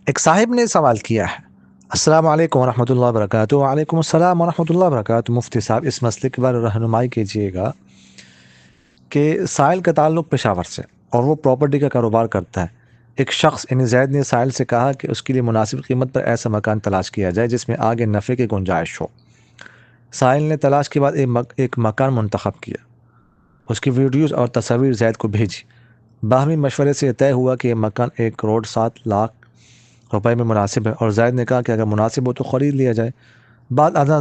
ایک صاحب نے سوال کیا ہے، السلام علیکم ورحمۃ اللہ وبرکاتہ۔ وعلیکم السلام ورحمۃ اللہ وبرکاتہ۔ مفتی صاحب اس مسئلے کے بارے میں رہنمائی کیجیے گا کہ سائل کا تعلق پشاور سے اور وہ پراپرٹی کا کاروبار کرتا ہے۔ ایک شخص یعنی زید نے سائل سے کہا کہ اس کے لیے مناسب قیمت پر ایسا مکان تلاش کیا جائے جس میں آگے نفع کی گنجائش ہو۔ سائل نے تلاش کے بعد ایک مکان منتخب کیا، اس کی ویڈیوز اور تصاویر زید کو بھیجی۔ باہمی مشورے سے یہ طے ہوا کہ یہ مکان 1,07,00,000 روپے میں مناسب ہے، اور زید نے کہا کہ اگر مناسب ہو تو خرید لیا جائے۔ بعد ازاں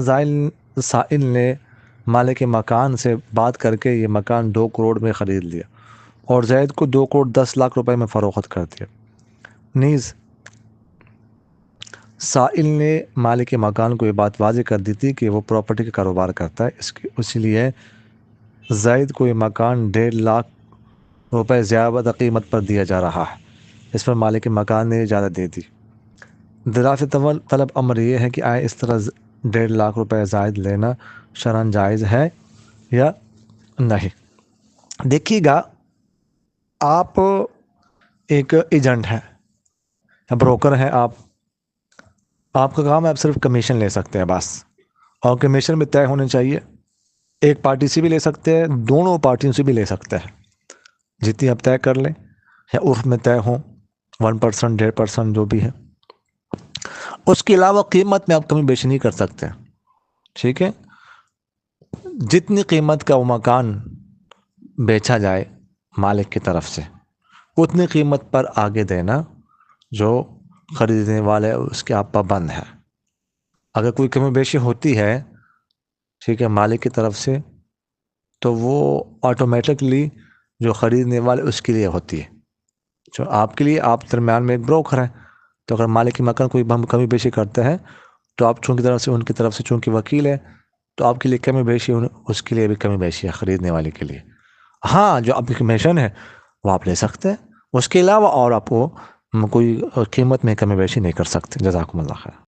سائل نے مالک مکان سے بات کر کے یہ مکان 2 کروڑ میں خرید لیا اور زید کو 2,10,00,000 روپے میں فروخت کر دیا۔ نیز سائل نے مالک مکان کو یہ بات واضح کر دی تھی کہ وہ پراپرٹی کا کاروبار کرتا ہے، اسی لیے زید کو یہ مکان 1,50,000 روپے زیادہ قیمت پر دیا جا رہا ہے۔ اس پر مالک مکان نے اجازت دے دی۔ دراصل طلب امر یہ ہے کہ آئے اس طرح 1,50,000 روپے زائد لینا شرعاً جائز ہے یا نہیں۔ دیکھیے گا، آپ ایک ایجنٹ ہیں یا بروکر ہیں، آپ کا کام ہے، آپ صرف کمیشن لے سکتے ہیں بس، اور کمیشن بھی طے ہونے چاہیے۔ ایک پارٹی سے بھی لے سکتے ہیں، دونوں پارٹیوں سے بھی لے سکتے ہیں، جتنی آپ طے کر لیں یا عرف میں طے ہوں 1%، 1.5% جو بھی ہے۔ اس کے علاوہ قیمت میں آپ کمی بیشی نہیں کر سکتے، ٹھیک ہے؟ جتنی قیمت کا وہ مکان بیچا جائے مالک کی طرف سے، اتنی قیمت پر آگے دینا جو خریدنے والے اس کے آپ پابند ہے۔ اگر کوئی کمی بیشی ہوتی ہے، ٹھیک ہے، مالک کی طرف سے، تو وہ آٹومیٹکلی جو خریدنے والے اس کے لیے ہوتی ہے۔ جو آپ کے لیے، آپ درمیان میں ایک بروکر ہے، تو اگر مالک کی مکان کوئی کمی بیشی کرتے ہیں تو آپ چونکہ طرف سے ان کی طرف سے چونکہ وکیل ہے، تو آپ کے لیے کمی بیشی، اس کے لیے بھی کمی بیشی ہے خریدنے والے کے لیے۔ ہاں، جو آپ کی کمیشن ہے وہ آپ لے سکتے ہیں، اس کے علاوہ اور آپ کو کوئی قیمت میں کمی بیشی نہیں کر سکتے۔ جزاکم اللہ خیر۔